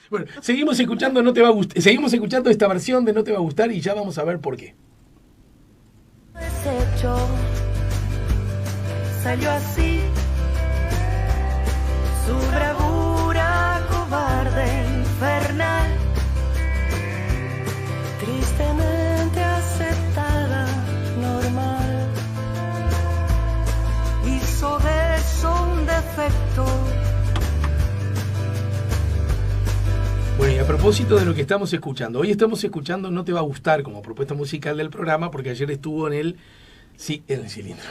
Bueno, seguimos escuchando No te va a gustar, seguimos escuchando esta versión de No te va a gustar y ya vamos a ver por qué. Desecho, salió así, su bravura cobarde, infernal, tristemente aceptada, normal, hizo de eso un defecto. Bueno, y a propósito de lo que estamos escuchando, hoy estamos escuchando No te va a gustar como propuesta musical del programa, porque ayer estuvo en el cilindro.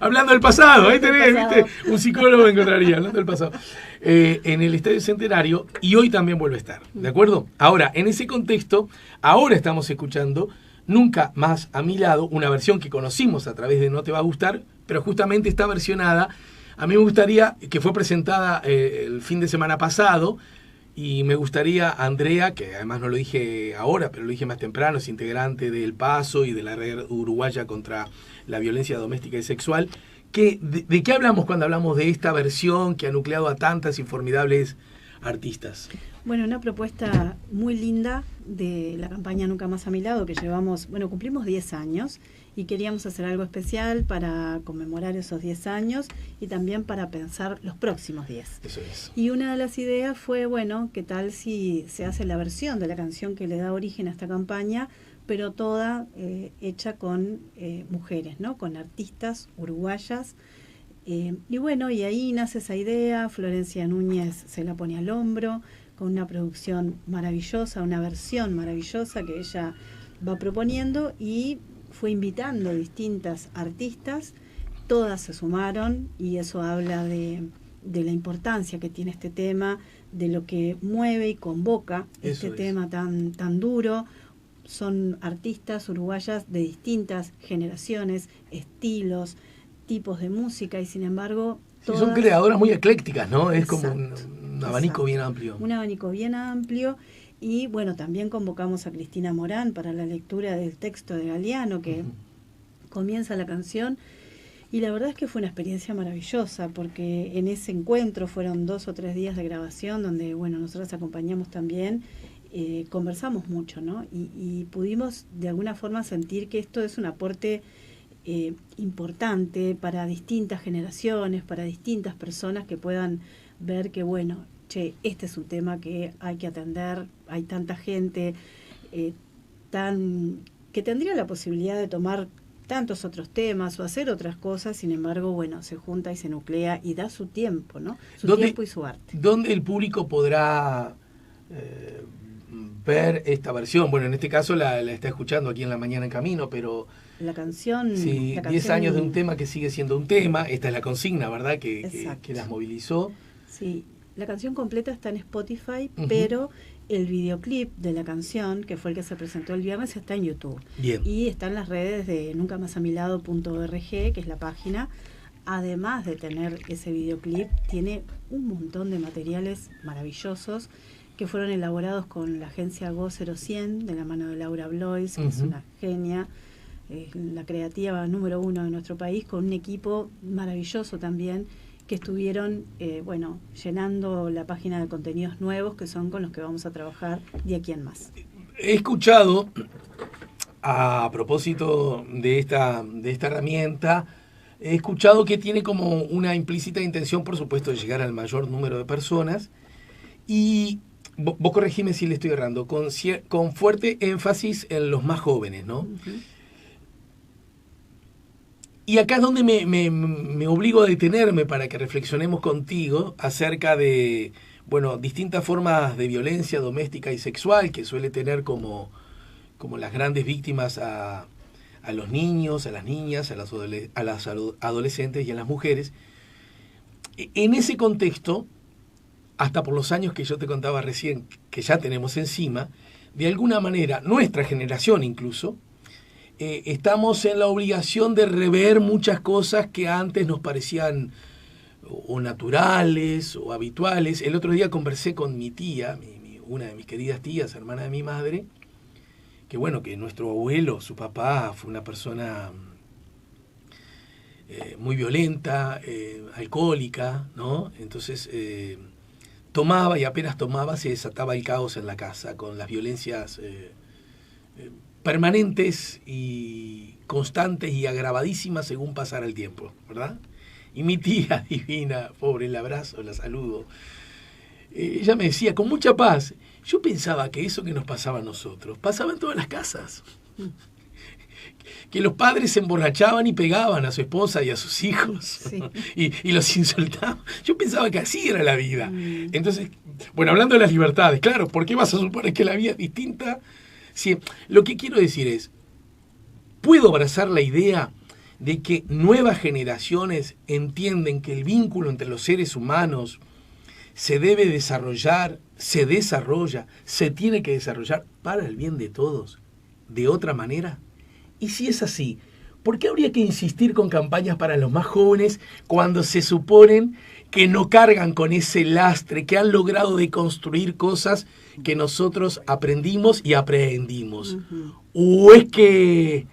Hablando del pasado, ahí tenés, ¿viste? Un psicólogo encontraría, hablando del pasado. En el Estadio Centenario, y hoy también vuelve a estar, ¿de acuerdo? Ahora, en ese contexto, ahora estamos escuchando Nunca más a mi lado, una versión que conocimos a través de No te va a gustar, pero justamente está versionada. A mí me gustaría, que fue presentada el fin de semana pasado, y me gustaría, Andrea, que además no lo dije ahora, pero lo dije más temprano, es integrante del PASO y de la Red Uruguaya contra la Violencia Doméstica y Sexual, ¿de qué hablamos cuando hablamos de esta versión que ha nucleado a tantas y formidables artistas? Bueno, una propuesta muy linda de la campaña Nunca más a mi lado, que llevamos, cumplimos 10 años y queríamos hacer algo especial para conmemorar esos 10 años y también para pensar los próximos 10. Eso es. Y una de las ideas fue, ¿qué tal si se hace la versión de la canción que le da origen a esta campaña, pero toda hecha con mujeres, ¿no? Con artistas uruguayas. Y ahí nace esa idea, Florencia Núñez se la pone al hombro, con una producción maravillosa, una versión maravillosa que ella va proponiendo y fue invitando distintas artistas, todas se sumaron y eso habla de la importancia que tiene este tema, de lo que mueve y convoca este tema tan duro. Son artistas uruguayas de distintas generaciones, estilos, tipos de música y sin embargo... Sí, son creadoras muy eclécticas, ¿no? Es Exacto, como un abanico bien amplio. Un abanico bien amplio y también convocamos a Cristina Morán para la lectura del texto de Galeano que comienza la canción y la verdad es que fue una experiencia maravillosa porque en ese encuentro fueron 2 o 3 días de grabación donde, nosotros acompañamos también, conversamos mucho, ¿no? Y pudimos de alguna forma sentir que esto es un aporte importante para distintas generaciones, para distintas personas que puedan ver que, este es un tema que hay que atender, hay tanta gente que tendría la posibilidad de tomar tantos otros temas o hacer otras cosas, sin embargo, se junta y se nuclea y da su tiempo, ¿no? Su tiempo y su arte. ¿Dónde el público podrá ver esta versión? Bueno, en este caso la está escuchando aquí en La Mañana en Camino, pero... La canción... Sí, 10 años de un tema que sigue siendo un tema. Esta es la consigna, ¿verdad? Que las movilizó. Sí, la canción completa está en Spotify, pero el videoclip de la canción, que fue el que se presentó el viernes, está en YouTube. Bien. Y está en las redes de nuncamasamilado.org, que es la página. Además de tener ese videoclip, tiene un montón de materiales maravillosos que fueron elaborados con la agencia Go 0100, de la mano de Laura Blois, que es una genia, la creativa número 1 de nuestro país, con un equipo maravilloso también, que estuvieron, llenando la página de contenidos nuevos, que son con los que vamos a trabajar de aquí en más. He escuchado, a propósito de esta herramienta, he escuchado que tiene como una implícita intención, por supuesto, de llegar al mayor número de personas, y vos corregime si le estoy errando, con fuerte énfasis en los más jóvenes, ¿no? Y acá es donde me obligo a detenerme para que reflexionemos contigo acerca de, distintas formas de violencia doméstica y sexual que suele tener como las grandes víctimas a los niños, a las niñas, a las adolescentes y a las mujeres. En ese contexto, hasta por los años que yo te contaba recién, que ya tenemos encima, de alguna manera, nuestra generación incluso, estamos en la obligación de rever muchas cosas que antes nos parecían o naturales o habituales. El otro día conversé con mi tía, una de mis queridas tías, hermana de mi madre, que que nuestro abuelo, su papá, fue una persona muy violenta, alcohólica, ¿no? Entonces tomaba, y apenas tomaba se desataba el caos en la casa, con las violencias permanentes y constantes y agravadísimas según pasara el tiempo, ¿verdad? Y mi tía divina, pobre, la abrazo, la saludo. Ella me decía, con mucha paz, yo pensaba que eso que nos pasaba a nosotros, pasaba en todas las casas. Que los padres se emborrachaban y pegaban a su esposa y a sus hijos, Sí. y los insultaban. Yo pensaba que así era la vida. Entonces, bueno, hablando de las libertades, claro, ¿por qué vas a suponer que la vida es distinta? Sí, lo que quiero decir es, puedo abrazar la idea de que nuevas generaciones entienden que el vínculo entre los seres humanos se debe desarrollar, se desarrolla, se tiene que desarrollar para el bien de todos, de otra manera. Y si es así, ¿por qué habría que insistir con campañas para los más jóvenes cuando se suponen que no cargan con ese lastre, que han logrado deconstruir cosas que nosotros aprendimos y aprendimos? ¿O es que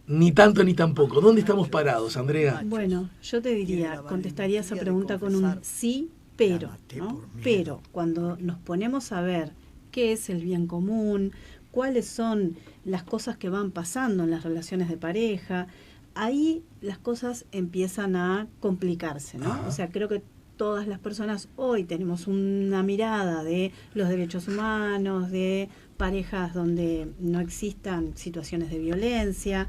ni tanto ni tampoco? ¿Dónde estamos parados, Andrea? Bueno, yo te diría, contestaría esa pregunta con un sí, pero, ¿no? Pero cuando nos ponemos a ver qué es el bien común, cuáles son las cosas que van pasando en las relaciones de pareja, ahí las cosas empiezan a complicarse, ¿no? Ajá. O sea, creo que todas las personas hoy tenemos una mirada de los derechos humanos, de parejas donde no existan situaciones de violencia,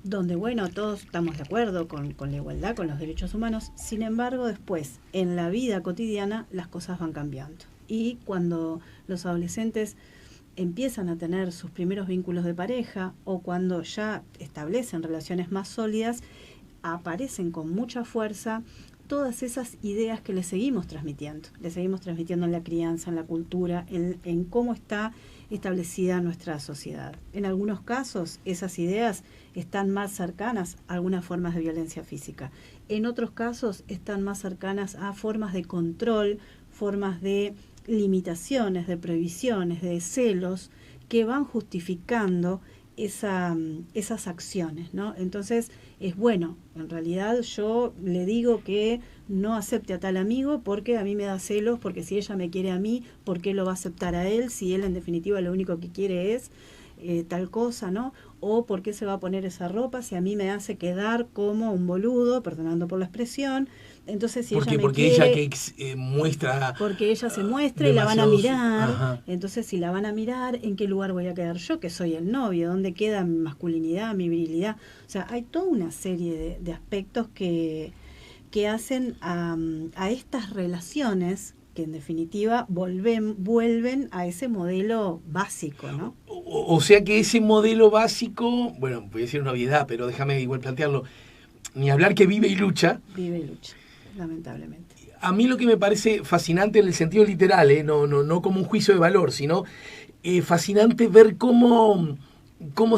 donde, bueno, todos estamos de acuerdo con la igualdad, con los derechos humanos. Sin embargo, después, en la vida cotidiana, las cosas van cambiando. Y cuando los adolescentes empiezan a tener sus primeros vínculos de pareja o cuando ya establecen relaciones más sólidas, aparecen con mucha fuerza todas esas ideas que les seguimos transmitiendo. Les seguimos transmitiendo en la crianza, en la cultura, en cómo está establecida nuestra sociedad. En algunos casos, esas ideas están más cercanas a algunas formas de violencia física. En otros casos, están más cercanas a formas de control, formas de limitaciones, de prohibiciones, de celos, que van justificando esas acciones, ¿no? Entonces, es bueno, en realidad yo le digo que no acepte a tal amigo porque a mí me da celos, porque si ella me quiere a mí, ¿por qué lo va a aceptar a él? Si él en definitiva lo único que quiere es tal cosa, ¿no? O ¿por qué se va a poner esa ropa si a mí me hace quedar como un boludo, perdonando por la expresión? Entonces, si ella me Porque quiere, ella que muestra... porque ella se muestra y la van a mirar. Ajá. Entonces, si la van a mirar, ¿en qué lugar voy a quedar yo, que soy el novio? ¿Dónde queda mi masculinidad, mi virilidad? O sea, hay toda una serie de aspectos que hacen a estas relaciones que en definitiva vuelven a ese modelo básico, ¿no? O sea que ese modelo básico, bueno, voy a decir una obviedad, pero déjame igual plantearlo, ni hablar que vive y lucha. Vive y lucha, lamentablemente. A mí lo que me parece fascinante en el sentido literal, no como un juicio de valor, sino fascinante ver cómo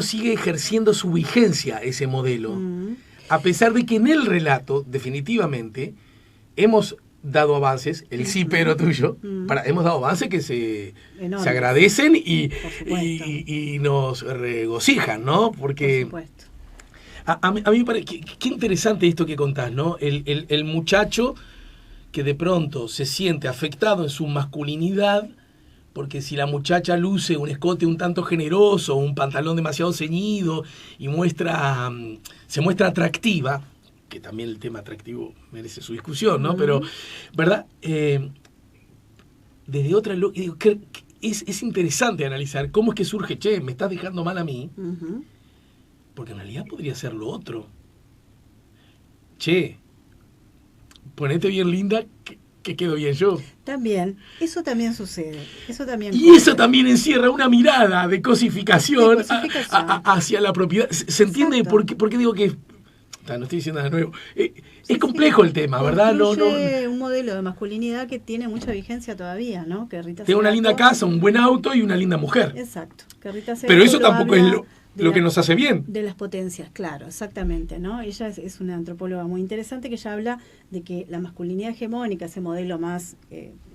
sigue ejerciendo su vigencia ese modelo. A pesar de que en el relato, definitivamente, hemos dado avances, el sí pero tuyo, hemos dado avances que se agradecen y nos regocijan, ¿no? Porque por supuesto. a mí me parece qué interesante esto que contás, ¿no? El muchacho que de pronto se siente afectado en su masculinidad, porque si la muchacha luce un escote un tanto generoso, un pantalón demasiado ceñido y se muestra atractiva, que también el tema atractivo merece su discusión, ¿no? Pero, ¿verdad? Desde otra... Digo, es interesante analizar cómo es que surge, che, me estás dejando mal a mí, porque en realidad podría ser lo otro. Che, ponete bien linda, que quedo bien yo. También, eso también sucede. Y eso también encierra una mirada de cosificación, hacia la propiedad. ¿Se entiende por qué digo que... No estoy diciendo nada nuevo. Es complejo el tema, ¿verdad? Un modelo de masculinidad que tiene mucha vigencia todavía, ¿no? Que Rita Tengo una linda casa, un buen auto y una linda mujer. Exacto. Que Rita pero eso tampoco es lo que nos hace bien. De las potencias, claro, exactamente, ¿no? Ella es una antropóloga muy interesante que ella habla de que la masculinidad hegemónica, ese modelo más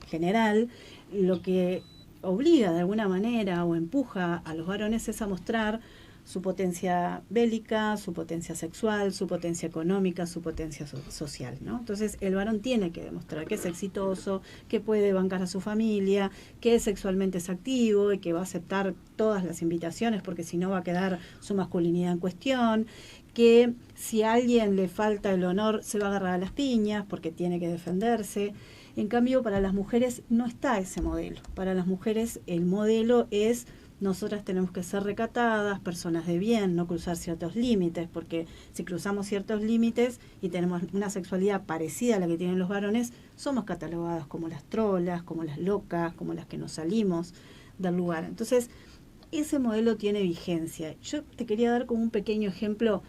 general, lo que obliga de alguna manera o empuja a los varones es a mostrar su potencia bélica, su potencia sexual, su potencia económica, su potencia social, ¿no? Entonces el varón tiene que demostrar que es exitoso, que puede bancar a su familia, que sexualmente es activo y que va a aceptar todas las invitaciones porque si no va a quedar su masculinidad en cuestión, que si a alguien le falta el honor se va a agarrar a las piñas porque tiene que defenderse. En cambio, para las mujeres no está ese modelo. Para las mujeres el modelo es: nosotras tenemos que ser recatadas, personas de bien, no cruzar ciertos límites, porque si cruzamos ciertos límites y tenemos una sexualidad parecida a la que tienen los varones, somos catalogadas como las trolas, como las locas, como las que nos salimos del lugar. Entonces, ese modelo tiene vigencia. Yo te quería dar como un pequeño ejemplo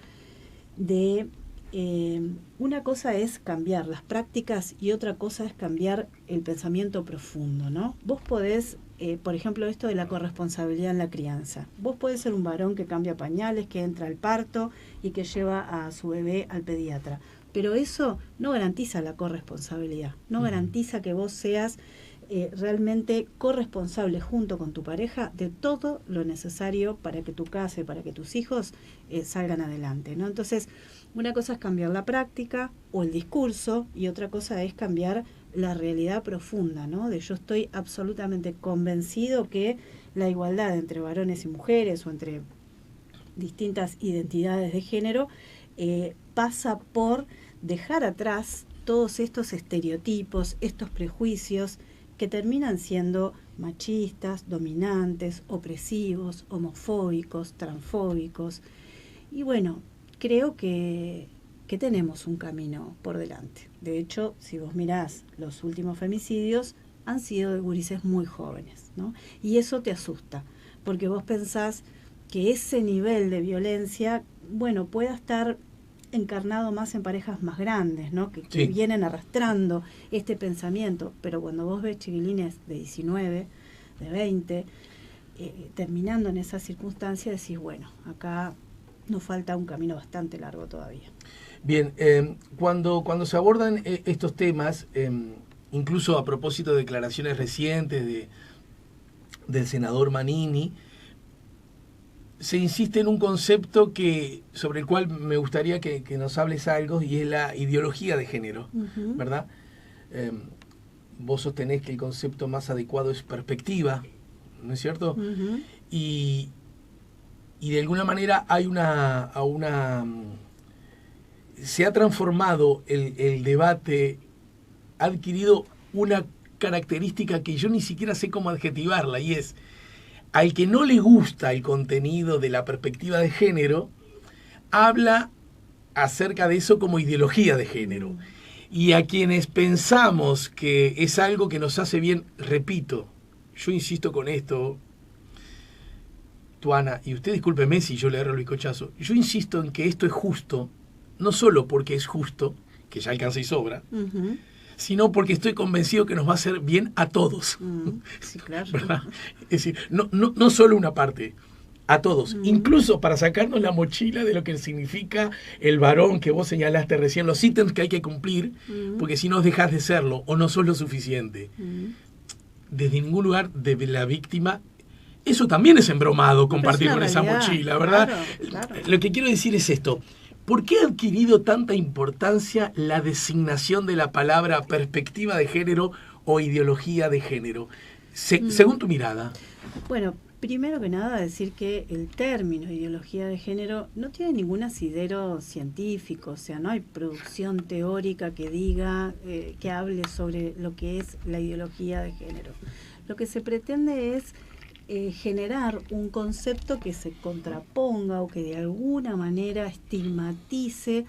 de una cosa es cambiar las prácticas y otra cosa es cambiar el pensamiento profundo, ¿no? Vos podés, por ejemplo, esto de la corresponsabilidad en la crianza. Vos podés ser un varón que cambia pañales, que entra al parto y que lleva a su bebé al pediatra. Pero eso no garantiza la corresponsabilidad, no garantiza que vos seas realmente corresponsable junto con tu pareja de todo lo necesario para que tu casa y para que tus hijos salgan adelante, ¿no? Entonces, una cosa es cambiar la práctica o el discurso y otra cosa es cambiar la realidad profunda, ¿no? De yo estoy absolutamente convencido que la igualdad entre varones y mujeres o entre distintas identidades de género pasa por dejar atrás todos estos estereotipos, estos prejuicios que terminan siendo machistas, dominantes, opresivos, homofóbicos, transfóbicos. Y bueno, creo que tenemos un camino por delante. De hecho, si vos mirás los últimos femicidios, han sido de gurises muy jóvenes, ¿no? Y eso te asusta, porque vos pensás que ese nivel de violencia, bueno, pueda estar encarnado más en parejas más grandes, ¿no? Que vienen arrastrando este pensamiento, pero cuando vos ves chiquilines de 19, de 20, terminando en esa circunstancia, decís, bueno, acá nos falta un camino bastante largo todavía. Bien, cuando se abordan estos temas, incluso a propósito de declaraciones recientes del senador Manini, se insiste en un concepto sobre el cual me gustaría que nos hables algo, y es la ideología de género, ¿verdad? Vos sostenés que el concepto más adecuado es perspectiva, ¿no es cierto? Y de alguna manera se ha transformado el debate, ha adquirido una característica que yo ni siquiera sé cómo adjetivarla, y es: al que no le gusta el contenido de la perspectiva de género, habla acerca de eso como ideología de género. Y a quienes pensamos que es algo que nos hace bien, repito, yo insisto con esto, Tuana, y usted discúlpeme si yo le agarro el bizcochazo, yo insisto en que esto es justo, no solo porque es justo, que ya alcanza y sobra, sino porque estoy convencido que nos va a hacer bien a todos. Sí, claro. ¿Verdad? Es decir, no solo una parte, a todos. Incluso para sacarnos la mochila de lo que significa el varón que vos señalaste recién, los ítems que hay que cumplir, porque si no dejas de serlo o no sos lo suficiente. Desde ningún lugar de la víctima, eso también es embromado, compartir con esa mochila, ¿verdad? Claro. Lo que quiero decir es esto: ¿por qué ha adquirido tanta importancia la designación de la palabra perspectiva de género o ideología de género? Según tu mirada. Bueno, primero que nada decir que el término ideología de género no tiene ningún asidero científico, o sea, no hay producción teórica que diga, que hable sobre lo que es la ideología de género. Lo que se pretende es generar un concepto que se contraponga o que de alguna manera estigmatice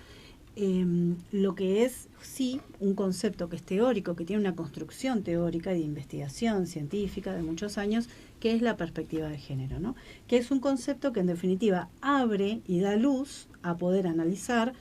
lo que es, sí, un concepto que es teórico, que tiene una construcción teórica de investigación científica de muchos años, que es la perspectiva de género, ¿no? Que es un concepto que en definitiva abre y da luz a poder analizar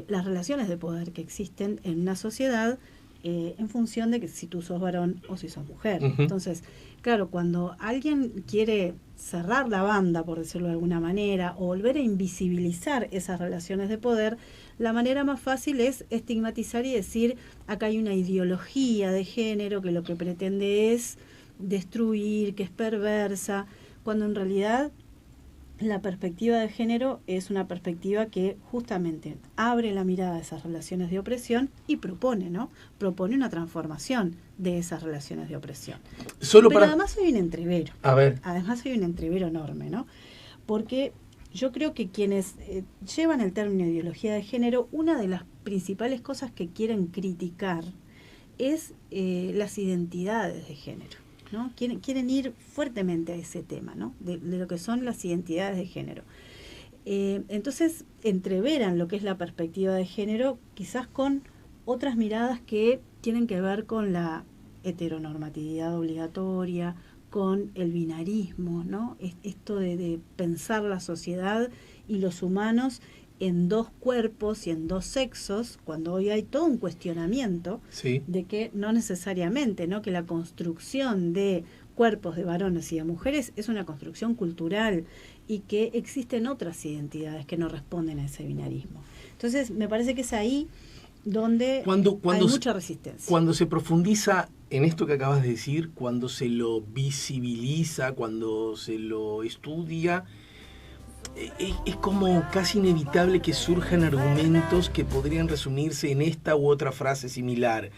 las relaciones de poder que existen en una sociedad en función de que si tú sos varón o si sos mujer. Entonces, claro, cuando alguien quiere cerrar la banda, por decirlo de alguna manera, o volver a invisibilizar esas relaciones de poder, la manera más fácil es estigmatizar y decir, acá hay una ideología de género que lo que pretende es destruir, que es perversa, cuando en realidad la perspectiva de género es una perspectiva que justamente abre la mirada a esas relaciones de opresión y propone, ¿no? Propone una transformación de esas relaciones de opresión. Pero además hay un entrevero. A ver. Además hay un entrevero enorme, ¿no? Porque yo creo que quienes llevan el término ideología de género, una de las principales cosas que quieren criticar es las identidades de género, ¿no? Quieren ir fuertemente a ese tema, ¿no? De lo que son las identidades de género. Entonces entreveran lo que es la perspectiva de género quizás con otras miradas que tienen que ver con la heteronormatividad obligatoria, con el binarismo, ¿no? Esto de pensar la sociedad y los humanos en dos cuerpos y en dos sexos, cuando hoy hay todo un cuestionamiento sí. de que no necesariamente, ¿no? Que la construcción de cuerpos de varones y de mujeres es una construcción cultural y que existen otras identidades que no responden a ese binarismo. Entonces, me parece que es ahí donde hay mucha resistencia. Cuando se profundiza en esto que acabas de decir, cuando se lo visibiliza, cuando se lo estudia, es como casi inevitable que surjan argumentos que podrían resumirse en esta u otra frase similar.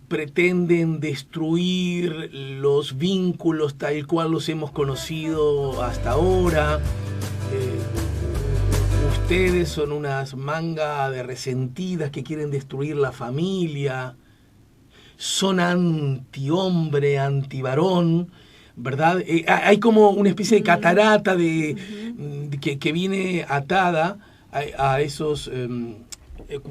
Pretenden destruir los vínculos tal cual los hemos conocido hasta ahora. Ustedes son unas mangas de resentidas que quieren destruir la familia. Son antihombre, antivarón, ¿verdad? Hay como una especie de catarata que viene atada a esos...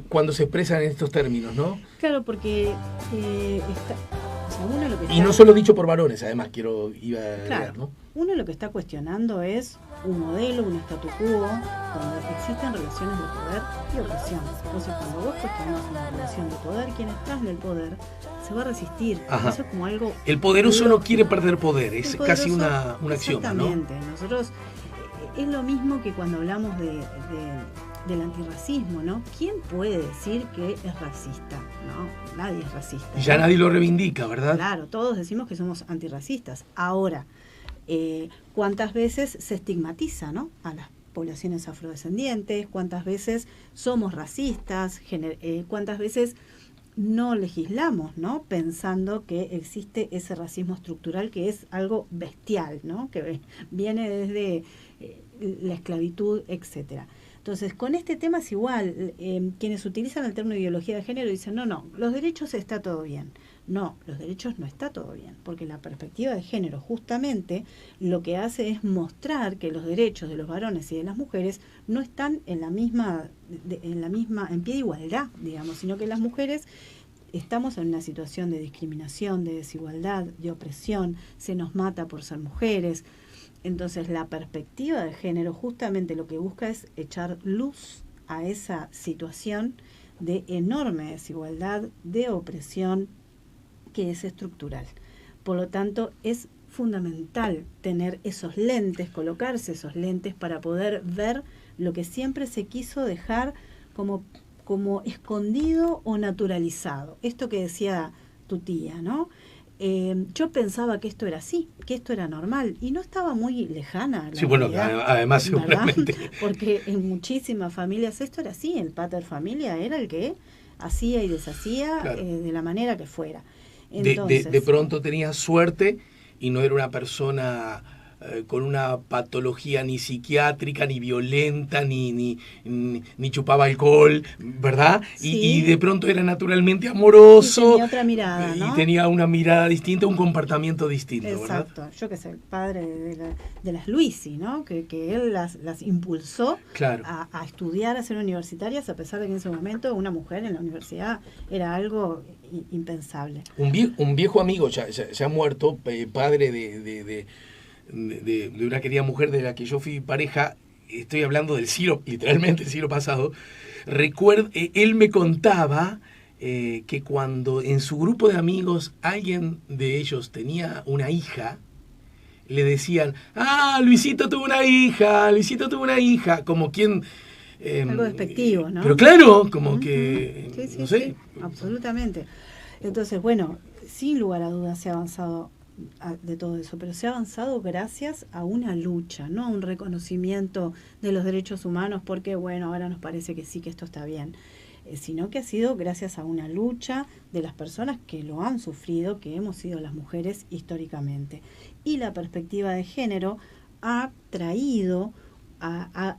cuando se expresan en estos términos, ¿no? Claro, porque uno lo que está... Y no solo dicho por varones, además, iba a agregar, ¿no? Uno lo que está cuestionando es un modelo, un statu quo, donde existen relaciones de poder y opresión. Entonces, cuando vos cuestionás una relación de poder, quien está en el poder se va a resistir. Ajá. Eso es como algo... El poderoso no quiere perder poder, es poderoso, casi un axioma, ¿no? Exactamente. Nosotros, es lo mismo que cuando hablamos del antirracismo, ¿no? ¿Quién puede decir que es racista? No, nadie es racista, ¿no? Ya nadie lo reivindica, ¿verdad? Claro, todos decimos que somos antirracistas. Ahora, ¿cuántas veces se estigmatiza, ¿no? A las poblaciones afrodescendientes? ¿Cuántas veces somos racistas? ¿Cuántas veces no legislamos, ¿no? Pensando que existe ese racismo estructural que es algo bestial, ¿no? Que viene desde la esclavitud, etcétera. Entonces, con este tema es igual. Quienes utilizan el término ideología de género dicen, no, los derechos está todo bien. No, los derechos no está todo bien, porque la perspectiva de género justamente lo que hace es mostrar que los derechos de los varones y de las mujeres no están en pie de igualdad, digamos, sino que las mujeres estamos en una situación de discriminación, de desigualdad, de opresión, se nos mata por ser mujeres. Entonces, la perspectiva de género justamente lo que busca es echar luz a esa situación de enorme desigualdad, de opresión, que es estructural. Por lo tanto, es fundamental tener esos lentes, colocarse esos lentes para poder ver lo que siempre se quiso dejar como escondido o naturalizado. Esto que decía tu tía, ¿no? Yo pensaba que esto era así, que esto era normal, y no estaba muy lejana. Sí, bueno, además seguramente. Porque en muchísimas familias esto era así, el pater familia era el que hacía y deshacía, claro, de la manera que fuera. Entonces, de pronto tenías suerte y no era una persona con una patología ni psiquiátrica, ni violenta, ni chupaba alcohol, ¿verdad? Sí. Y de pronto era naturalmente amoroso. Y tenía otra mirada, ¿no? Y tenía una mirada distinta, un comportamiento distinto, exacto, ¿verdad? Yo que sé, el padre de las Luisi, ¿no? Que él las impulsó, claro, a estudiar, a ser universitarias, a pesar de que en ese momento una mujer en la universidad era algo impensable. Un viejo amigo ya muerto, padre de una querida mujer de la que yo fui pareja, estoy hablando literalmente del siglo pasado, él me contaba que cuando en su grupo de amigos alguien de ellos tenía una hija, le decían, Luisito tuvo una hija, como quien... algo despectivo, ¿no? Pero claro, como que, sí, no sé. Sí, absolutamente. Entonces, bueno, sin lugar a dudas se ha avanzado de todo eso, pero se ha avanzado gracias a una lucha, no a un reconocimiento de los derechos humanos porque, bueno, ahora nos parece que sí, que esto está bien, sino que ha sido gracias a una lucha de las personas que lo han sufrido, que hemos sido las mujeres históricamente. Y la perspectiva de género ha traído, ha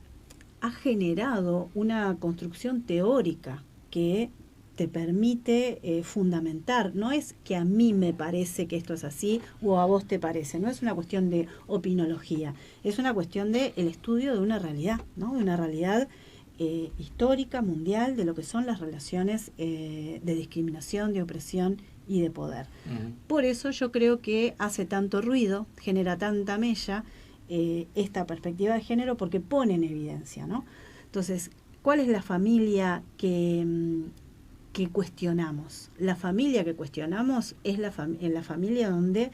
generado una construcción teórica que te permite fundamentar. No es que a mí me parece que esto es así o a vos te parece, no es una cuestión de opinología, es una cuestión de el estudio de una realidad, ¿no? De una realidad histórica, mundial, de lo que son las relaciones de discriminación, de opresión y de poder. Por eso yo creo que hace tanto ruido, genera tanta mella esta perspectiva de género, porque pone en evidencia, ¿no? Entonces, ¿cuál es la familia que cuestionamos? La familia que cuestionamos es la familia donde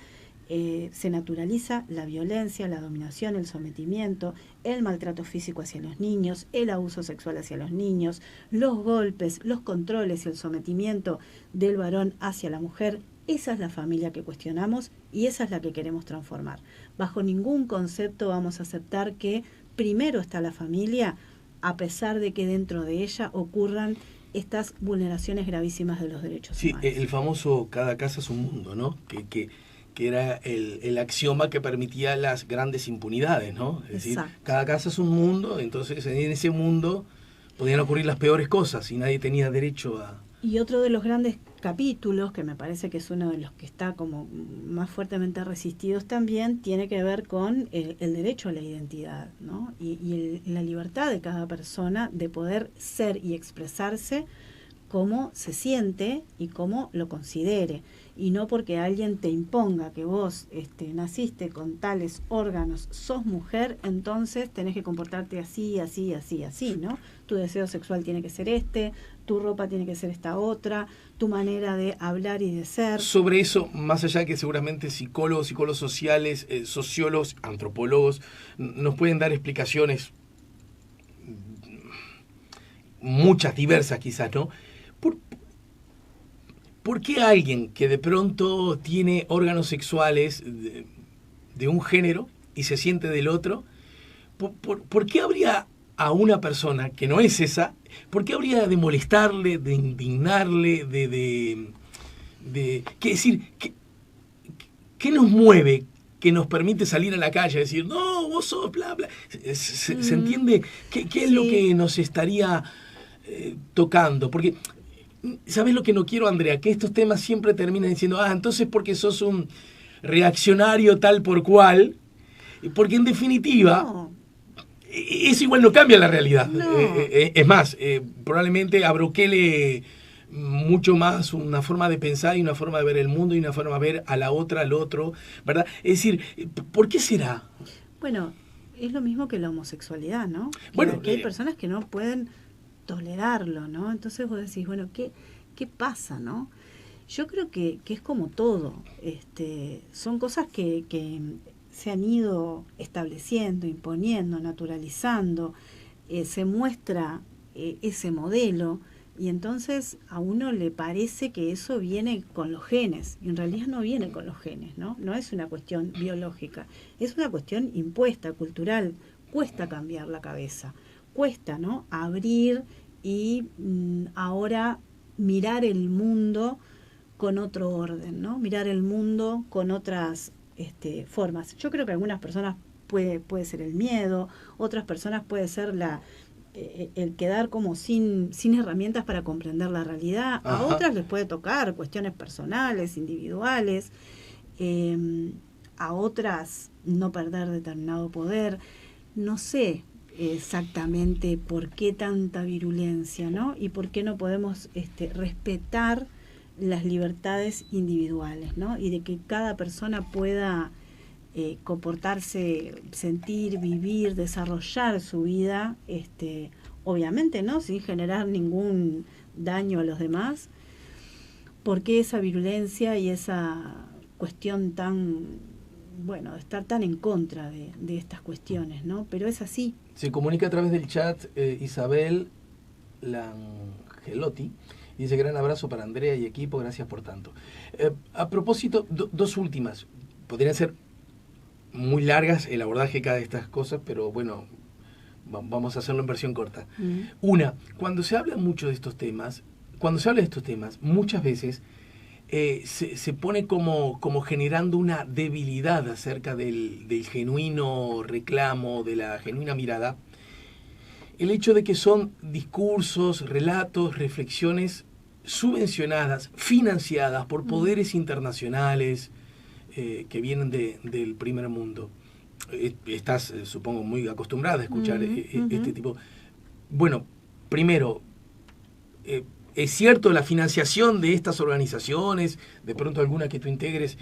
se naturaliza la violencia, la dominación, el sometimiento, el maltrato físico hacia los niños, el abuso sexual hacia los niños, los golpes, los controles y el sometimiento del varón hacia la mujer. Esa es la familia que cuestionamos y esa es la que queremos transformar. Bajo ningún concepto vamos a aceptar que primero está la familia, a pesar de que dentro de ella ocurran estas vulneraciones gravísimas de los derechos humanos. Sí, el famoso cada casa es un mundo, ¿no? Que era el axioma que permitía las grandes impunidades, ¿no? Es decir, cada casa es un mundo, entonces en ese mundo podían ocurrir las peores cosas y nadie tenía derecho a... Y otro de los grandes capítulos, que me parece que es uno de los que está como más fuertemente resistidos también, tiene que ver con el derecho a la identidad, ¿no? Y la libertad de cada persona de poder ser y expresarse cómo se siente y cómo lo considere, y no porque alguien te imponga que vos naciste con tales órganos, sos mujer, entonces tenés que comportarte así, así, así, así, ¿no? Tu deseo sexual tiene que ser tu ropa tiene que ser esta otra, tu manera de hablar y de ser. Sobre eso, más allá de que seguramente psicólogos sociales, sociólogos, antropólogos, nos pueden dar explicaciones, muchas, diversas quizás, ¿no? ¿Por qué alguien que de pronto tiene órganos sexuales de un género y se siente del otro, por qué habría a una persona que no es esa, por qué habría de molestarle, de indignarle, qué decir, qué nos mueve, que nos permite salir a la calle y decir, no, vos sos, bla, bla? ¿Se entiende qué es lo que nos estaría tocando? Porque... ¿sabes lo que no quiero, Andrea? Que estos temas siempre terminan diciendo, entonces porque sos un reaccionario tal por cual, porque en definitiva, eso igual no cambia la realidad. No. Es más, probablemente abroquele mucho más una forma de pensar y una forma de ver el mundo y una forma de ver a la otra, al otro, ¿verdad? Es decir, ¿por qué será? Bueno, es lo mismo que la homosexualidad, ¿no? Bueno, que hay personas que no pueden tolerarlo, ¿no? Entonces vos decís, bueno, ¿qué pasa, no? Yo creo que es como todo, son cosas que se han ido estableciendo, imponiendo, naturalizando, se muestra ese modelo y entonces a uno le parece que eso viene con los genes, y en realidad no viene con los genes, ¿no? No es una cuestión biológica, es una cuestión impuesta, cultural. Cuesta cambiar la cabeza, cuesta, ¿no? Abrir y ahora mirar el mundo con otro orden, ¿no? Mirar el mundo con otras formas. Yo creo que algunas personas puede ser el miedo, otras personas puede ser el quedar como sin herramientas para comprender la realidad. Ajá. A otras les puede tocar cuestiones personales, individuales, a otras no perder determinado poder. No sé exactamente por qué tanta virulencia, ¿no? Y por qué no podemos respetar las libertades individuales, ¿no? Y de que cada persona pueda comportarse, sentir, vivir, desarrollar su vida, obviamente, ¿no? Sin generar ningún daño a los demás. ¿Por qué esa virulencia y esa cuestión tan, bueno, de estar tan en contra de estas cuestiones, ¿no? Pero es así. Se comunica a través del chat Isabel Langelotti. Dice, gran abrazo para Andrea y equipo, gracias por tanto. A propósito, dos últimas. podrían ser muy largas el abordaje de cada de estas cosas, pero bueno, vamos a hacerlo en versión corta. Una, cuando se habla mucho de estos temas, muchas veces se pone como generando una debilidad acerca del genuino reclamo, de la genuina mirada, el hecho de que son discursos, relatos, reflexiones subvencionadas, financiadas por poderes internacionales que vienen del primer mundo. Estás, supongo, muy acostumbrada a escuchar este tipo. Bueno, primero, es cierto, la financiación de estas organizaciones, de pronto alguna que tú integres,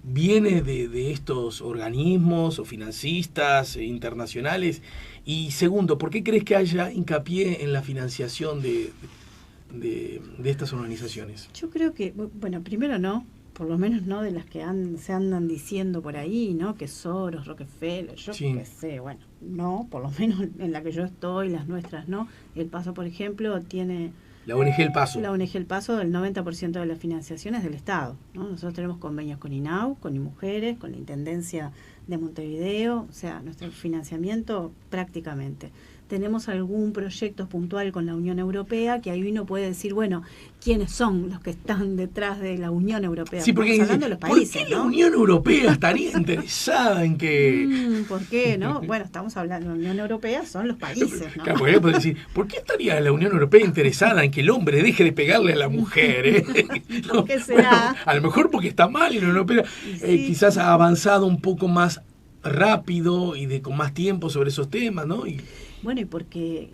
viene de estos organismos o financistas internacionales. Y segundo, ¿por qué crees que haya hincapié en la financiación de estas organizaciones? Yo creo que, bueno, primero no, por lo menos no de las que se andan diciendo por ahí, ¿no? Que Soros, Rockefeller, yo qué sé, bueno, no, por lo menos en la que yo estoy, las nuestras no. El Paso, por ejemplo, tiene... La ONG El Paso. La ONG El Paso, el 90% de la financiación es del Estado, ¿no? Nosotros tenemos convenios con INAU, con IMujeres, con la Intendencia de Montevideo, o sea, nuestro financiamiento prácticamente. Tenemos algún proyecto puntual con la Unión Europea, que ahí uno puede decir, bueno, ¿quiénes son los que están detrás de la Unión Europea? Sí, porque estamos hablando de los países, ¿por qué ¿no? la Unión Europea estaría interesada en que...? ¿Por qué, no? Bueno, estamos hablando de la Unión Europea, son los países, ¿no? Claro, porque puede decir, ¿por qué estaría la Unión Europea interesada en que el hombre deje de pegarle a la mujer? ¿Por qué será? Bueno, a lo mejor porque está mal y la Unión Europea quizás ha avanzado un poco más rápido y con más tiempo sobre esos temas, ¿no? Bueno, y porque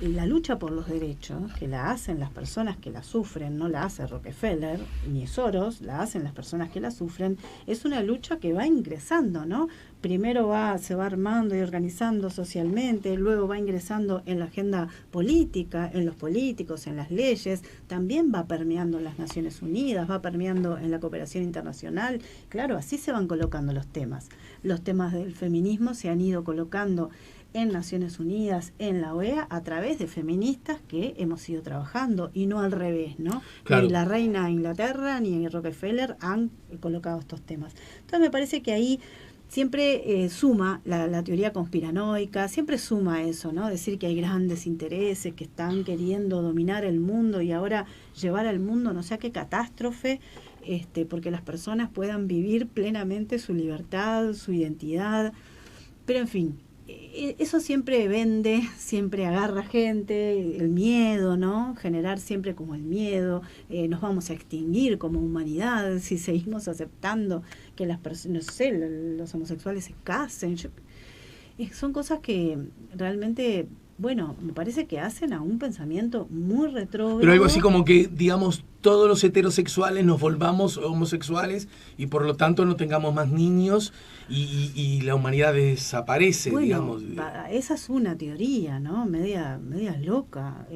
la lucha por los derechos, que la hacen las personas que la sufren, no la hace Rockefeller ni Soros, la hacen las personas que la sufren, es una lucha que va ingresando, ¿no? Primero se va armando y organizando socialmente, luego va ingresando en la agenda política, en los políticos, en las leyes, también va permeando en las Naciones Unidas, va permeando en la cooperación internacional. Claro, así se van colocando los temas. Los temas del feminismo se han ido colocando en Naciones Unidas, en la OEA, a través de feministas que hemos ido trabajando, y no al revés, ¿no? Claro. Ni la reina de Inglaterra ni Rockefeller han colocado estos temas. Entonces me parece que ahí siempre suma la teoría conspiranoica, siempre suma eso, ¿no? Decir que hay grandes intereses que están queriendo dominar el mundo y ahora llevar al mundo no sé a qué catástrofe, porque las personas puedan vivir plenamente su libertad, su identidad, pero en fin, eso siempre vende, siempre agarra gente, el miedo, ¿no? Generar siempre como el miedo, nos vamos a extinguir como humanidad si seguimos aceptando que las personas, no sé, los homosexuales se casen. Son cosas que realmente, bueno, me parece que hacen a un pensamiento muy retrógrado. Pero algo así como que, digamos, todos los heterosexuales nos volvamos homosexuales y por lo tanto no tengamos más niños y la humanidad desaparece, bueno, digamos. Esa es una teoría, ¿no? Media loca,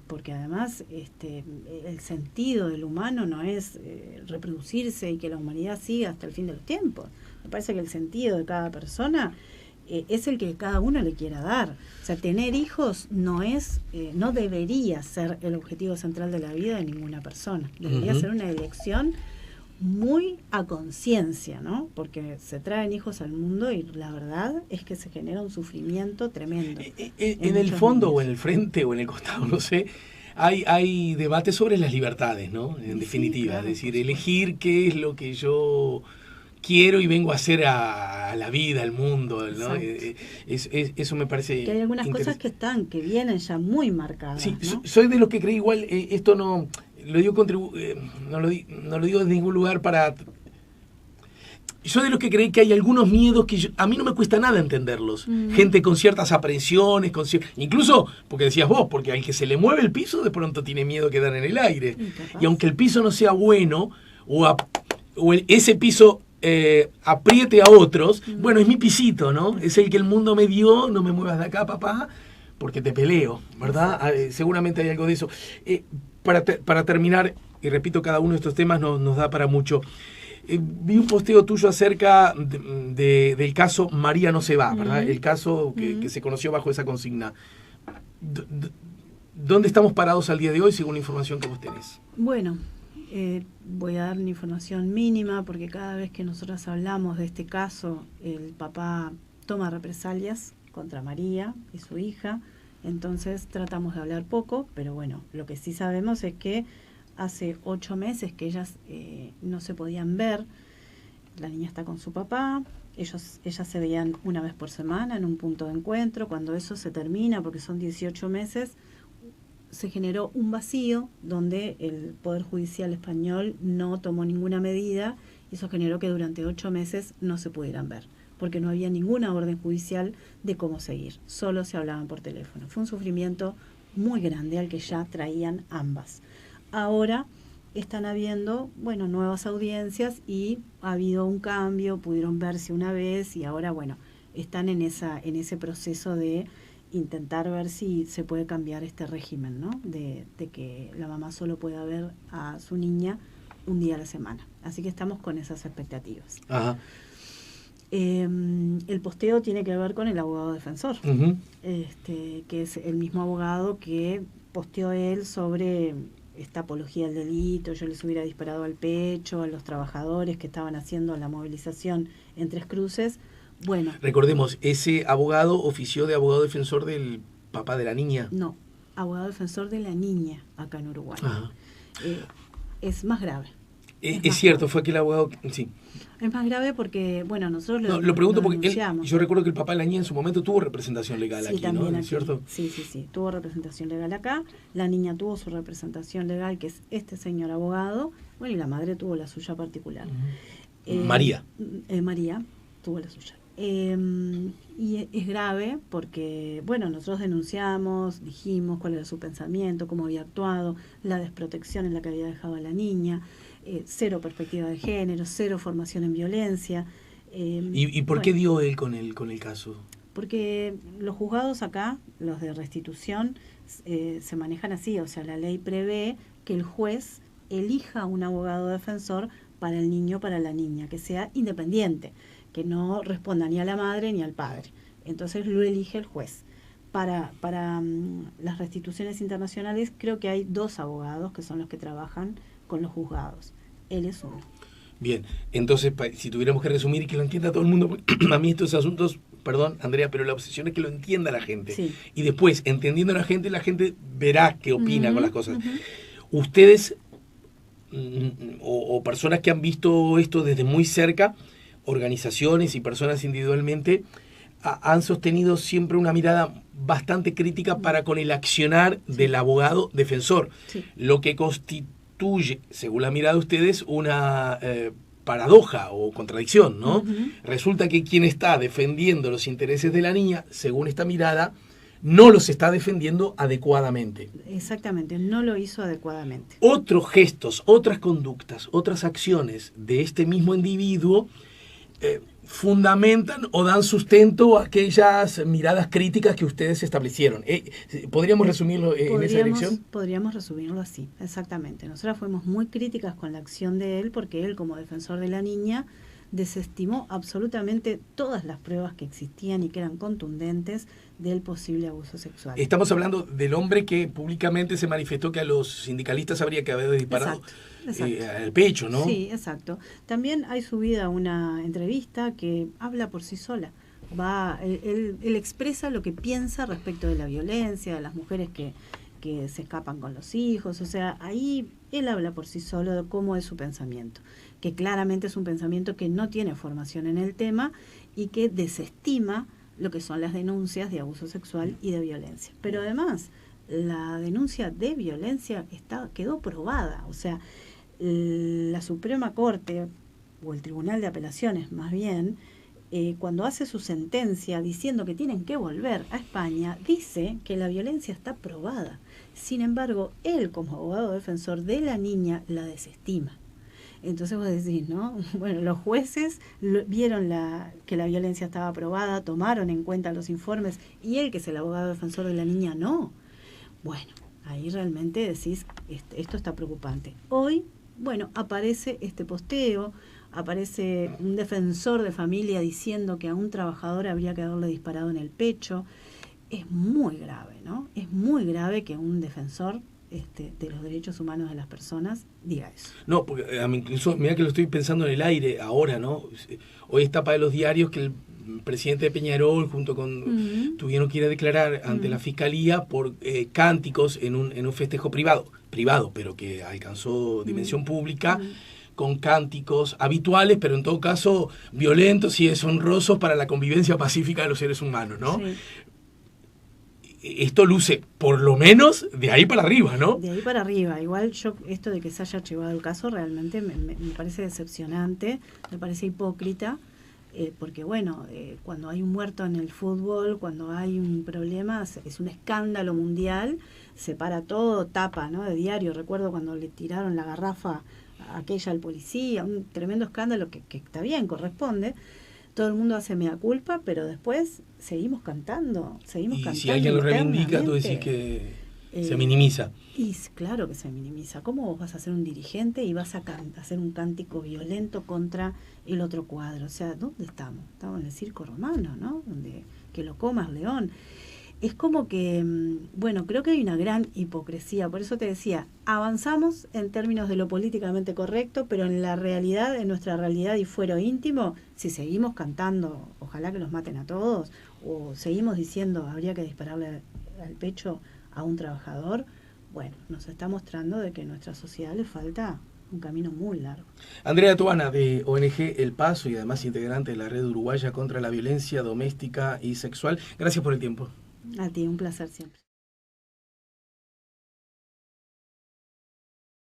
porque además el sentido del humano no es reproducirse y que la humanidad siga hasta el fin de los tiempos. Me parece que el sentido de cada persona es el que cada uno le quiera dar. O sea, tener hijos no debería ser el objetivo central de la vida de ninguna persona. Debería ser una elección muy a conciencia, ¿no? Porque se traen hijos al mundo y la verdad es que se genera un sufrimiento tremendo. En el fondo o en el frente o en el costado, no sé, hay debate sobre las libertades, ¿no? En definitiva, claro, es decir, elegir qué es lo que yo quiero y vengo a hacer a la vida, al mundo, ¿no? Eso me parece... Que hay algunas cosas que vienen ya muy marcadas, sí, ¿no? Soy de los que cree igual, esto no lo digo no lo digo desde ningún lugar para... Soy de los que cree que hay algunos miedos que a mí no me cuesta nada entenderlos. Gente con ciertas aprensiones, incluso, porque decías vos, porque al que se le mueve el piso de pronto tiene miedo a quedar en el aire. Y aunque el piso no sea bueno, ese piso apriete a otros, bueno, es mi pisito, ¿no? Es el que el mundo me dio, no me muevas de acá, papá, porque te peleo, ¿verdad? Seguramente hay algo de eso. Para terminar, y repito, cada uno de estos temas nos da para mucho. Vi un posteo tuyo acerca del caso María no se va, ¿verdad? El caso que se conoció bajo esa consigna. ¿Dónde estamos parados al día de hoy según la información que vos tenés? Bueno, Voy a dar una información mínima porque cada vez que nosotros hablamos de este caso, el papá toma represalias contra María y su hija, entonces tratamos de hablar poco, pero bueno, lo que sí sabemos es que hace 8 meses que ellas no se podían ver, la niña está con su papá, ellas se veían una vez por semana en un punto de encuentro. Cuando eso se termina, porque son 18 meses, se generó un vacío donde el Poder Judicial español no tomó ninguna medida y eso generó que durante 8 meses no se pudieran ver, porque no había ninguna orden judicial de cómo seguir, solo se hablaban por teléfono. Fue un sufrimiento muy grande al que ya traían ambas. Ahora están habiendo, bueno, nuevas audiencias y ha habido un cambio, pudieron verse una vez y ahora, bueno, están en ese proceso de intentar ver si se puede cambiar este régimen, ¿no? De que la mamá solo pueda ver a su niña un día a la semana. Así que estamos con esas expectativas. Ajá. El posteo tiene que ver con el abogado defensor, Uh-huh. Que es el mismo abogado que posteó él sobre esta apología del delito. Yo les hubiera disparado al pecho a los trabajadores que estaban haciendo la movilización en Tres Cruces. Bueno, Recordemos, ese abogado ofició de abogado defensor del papá de la niña. no, abogado defensor de la niña acá en Uruguay. Ajá. Es más grave. Es cierto, fue aquel abogado, sí. Es más grave porque, bueno, nosotros Lo pregunto porque denunciamos. yo recuerdo que el papá de la niña en su momento tuvo representación legal Sí, aquí, también ¿no? aquí. ¿Es cierto? Sí, tuvo representación legal acá, la niña tuvo su representación legal, que es este señor abogado, bueno, y la madre tuvo la suya particular. Uh-huh. María. María tuvo la suya. Y es grave porque, bueno, nosotros denunciamos, dijimos cuál era su pensamiento, cómo había actuado, la desprotección en la que había dejado a la niña, cero perspectiva de género, cero formación en violencia. ¿Y por qué dio él con el caso? Porque los juzgados acá, los de restitución, se manejan así, o sea, la ley prevé que el juez elija un abogado defensor para el niño, para la niña, que sea independiente, que no responda ni a la madre ni al padre. Entonces lo elige el juez. Para las restituciones internacionales creo que hay 2 abogados que son los que trabajan con los juzgados. Él es uno. Bien, entonces si tuviéramos que resumir y que lo entienda todo el mundo, porque a mí estos asuntos, perdón Andrea, pero la obsesión es que lo entienda la gente. Sí. Y después, entendiendo a la gente verá qué opina con las cosas. Uh-huh. Ustedes, o personas que han visto esto desde muy cerca, organizaciones y personas individualmente, han sostenido siempre una mirada bastante crítica para con el accionar del abogado defensor, Sí. lo que constituye, según la mirada de ustedes, una paradoja o contradicción, ¿no? Uh-huh. Resulta que quien está defendiendo los intereses de la niña, según esta mirada, no los está defendiendo adecuadamente. Exactamente, no lo hizo adecuadamente. Otros gestos, otras conductas, otras acciones de este mismo individuo fundamentan o dan sustento a aquellas miradas críticas que ustedes establecieron. ¿Podríamos resumirlo en esa dirección? Podríamos resumirlo así, exactamente. Nosotras fuimos muy críticas con la acción de él porque él, como defensor de la niña, desestimó absolutamente todas las pruebas que existían y que eran contundentes del posible abuso sexual. Estamos hablando del hombre que públicamente se manifestó que a los sindicalistas habría que haber disparado Exacto. al pecho, ¿no? Sí, exacto. También hay subida una entrevista que habla por sí sola. Él expresa lo que piensa respecto de la violencia, de las mujeres que se escapan con los hijos. O sea, ahí él habla por sí solo de cómo es su pensamiento, que claramente es un pensamiento que no tiene formación en el tema y que desestima lo que son las denuncias de abuso sexual y de violencia. Pero además, la denuncia de violencia quedó probada. O sea, la Suprema Corte, o el Tribunal de Apelaciones más bien, cuando hace su sentencia diciendo que tienen que volver a España, dice que la violencia está probada. Sin embargo, él, como abogado defensor de la niña, la desestima. Entonces vos decís, ¿no? Bueno, los jueces vieron que la violencia estaba aprobada, tomaron en cuenta los informes, y él, que es el abogado defensor de la niña, no. Bueno, ahí realmente decís, esto está preocupante. Hoy, bueno, aparece este posteo, aparece un defensor de familia diciendo que a un trabajador habría que haberle disparado en el pecho. Es muy grave, ¿no? Es muy grave que un defensor de los derechos humanos de las personas diga eso. No, porque incluso, mira que lo estoy pensando en el aire ahora, ¿no? Hoy es tapa de los diarios que el presidente de Peñarol junto con tuvieron que ir a declarar ante la fiscalía por cánticos en un festejo privado, pero que alcanzó dimensión pública, con cánticos habituales, pero en todo caso violentos y deshonrosos para la convivencia pacífica de los seres humanos, ¿no? Sí. Esto luce, por lo menos, de ahí para arriba, ¿no? De ahí para arriba. Igual yo, esto de que se haya archivado el caso, realmente me parece decepcionante, me parece hipócrita, porque bueno, cuando hay un muerto en el fútbol, cuando hay un problema, es un escándalo mundial, se para todo, tapa, ¿no? De diario. Recuerdo cuando le tiraron la garrafa aquella al policía, un tremendo escándalo que está bien, corresponde. Todo el mundo hace mea culpa, pero después seguimos cantando. Y si alguien lo reivindica, tú decís que se minimiza. Y claro que se minimiza. ¿Cómo vos vas a ser un dirigente y vas a hacer un cántico violento contra el otro cuadro? O sea, ¿dónde estamos? Estamos en el circo romano, ¿no? Donde que lo comas, león. Es como que, bueno, creo que hay una gran hipocresía. Por eso te decía, avanzamos en términos de lo políticamente correcto, pero en la realidad, en nuestra realidad y fuero íntimo, si seguimos cantando, ojalá que los maten a todos, o seguimos diciendo, habría que dispararle al pecho a un trabajador, bueno, nos está mostrando de que a nuestra sociedad le falta un camino muy largo. Andrea Tuana, de ONG El Paso y además integrante de la Red Uruguaya contra la Violencia Doméstica y Sexual, gracias por el tiempo. A ti, un placer siempre.